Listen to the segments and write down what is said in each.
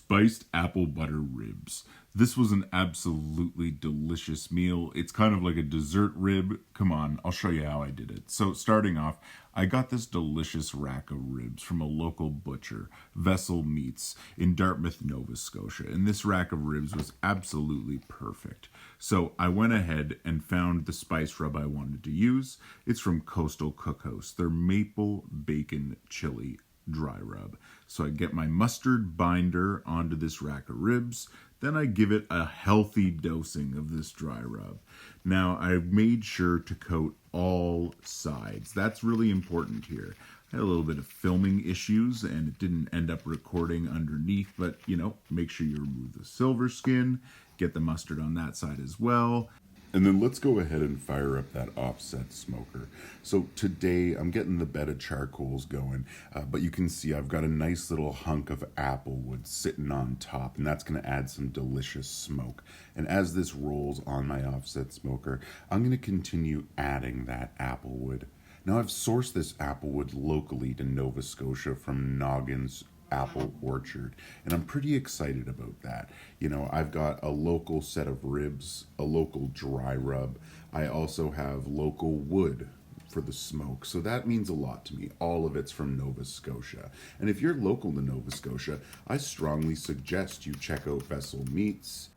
spiced apple butter ribs. This was an absolutely delicious meal. It's kind of like a dessert rib. Come on, I'll show you how I did it. So starting off, I got this delicious rack of ribs from a local butcher, Vessel Meats, in Dartmouth, Nova Scotia. And this rack of ribs was absolutely perfect. So I went ahead and found the spice rub I wanted to use. It's from Coastal Cookhouse, their maple bacon chili dry rub. So I get my mustard binder onto this rack of ribs, then I give it a healthy dosing of this dry rub. Now I made sure to coat all sides. That's really important here. I had a little bit of filming issues and it didn't end up recording underneath, but make sure you remove the silver skin, get the mustard on that side as well. And then let's go ahead and fire up that offset smoker. So today I'm getting the bed of charcoals going, but you can see I've got a nice little hunk of apple wood sitting on top, and that's going to add some delicious smoke. And as this rolls on my offset smoker, I'm going to continue adding that apple wood. Now I've sourced this apple wood locally to Nova Scotia from Noggins Apple Orchard, and I'm pretty excited about that. I've got a local set of ribs, a local dry rub. I also have local wood for the smoke, so that means a lot to me. All of it's from Nova Scotia, and if you're local to Nova Scotia, I strongly suggest you check out Vessel Meats,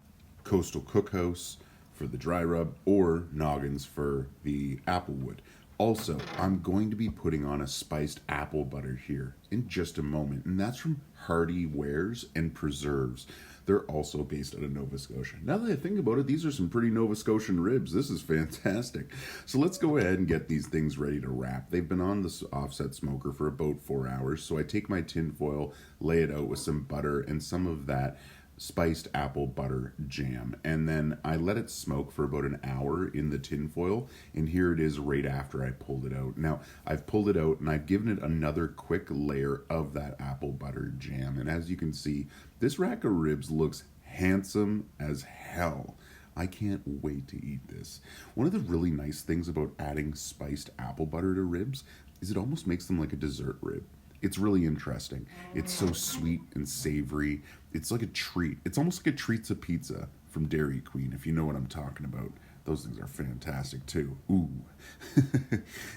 Coastal Cookhouse for the dry rub, or Noggins for the apple wood. Also, I'm going to be putting on a spiced apple butter here in just a moment, and that's from HardyWares and Preserves. They're also based out of Nova Scotia. Now that I think about it, these are some pretty Nova Scotian ribs. This is fantastic. So let's go ahead and get these things ready to wrap. They've been on this offset smoker for about 4 hours, so I take my tin foil, lay it out with some butter and some of that spiced apple butter jam, and then I let it smoke for about an hour in the tin foil, and here it is right after I pulled it out. Now I've pulled it out and I've given it another quick layer of that apple butter jam, and as you can see, this rack of ribs looks handsome as hell. I can't wait to eat this. One of the really nice things about adding spiced apple butter to ribs is it almost makes them like a dessert rib. It's really interesting. It's so sweet and savory. It's like a treat. It's almost like a treats of pizza from Dairy Queen, if you know what I'm talking about. Those things are fantastic too. Ooh.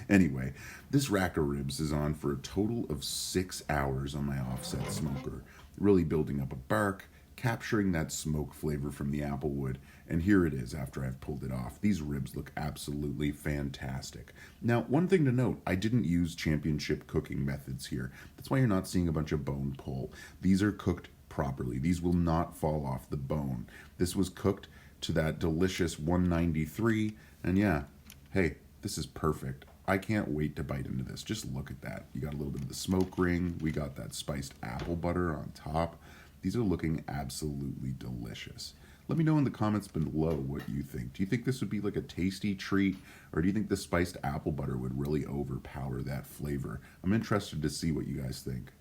Anyway, this rack of ribs is on for a total of 6 hours on my offset smoker, really building up a bark, capturing that smoke flavor from the apple wood, and here it is after I've pulled it off. These ribs look absolutely fantastic. Now, one thing to note, I didn't use championship cooking methods here. That's why you're not seeing a bunch of bone pull. These are cooked properly. These will not fall off the bone. This was cooked to that delicious 193, and yeah, hey, this is perfect. I can't wait to bite into this. Just look at that. You got a little bit of the smoke ring. We got that spiced apple butter on top. These are looking absolutely delicious. Let me know in the comments below what you think. Do you think this would be like a tasty treat, or do you think the spiced apple butter would really overpower that flavor? I'm interested to see what you guys think.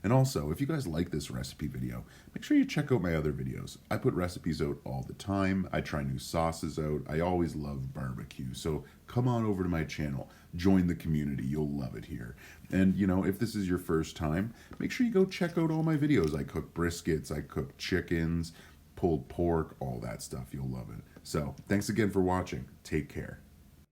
And also, if you guys like this recipe video, make sure you check out my other videos. I put recipes out all the time. I try new sauces out. I always love barbecue. So come on over to my channel. Join the community. You'll love it here. And, if this is your first time, make sure you go check out all my videos. I cook briskets. I cook chickens, pulled pork, all that stuff. You'll love it. So thanks again for watching. Take care.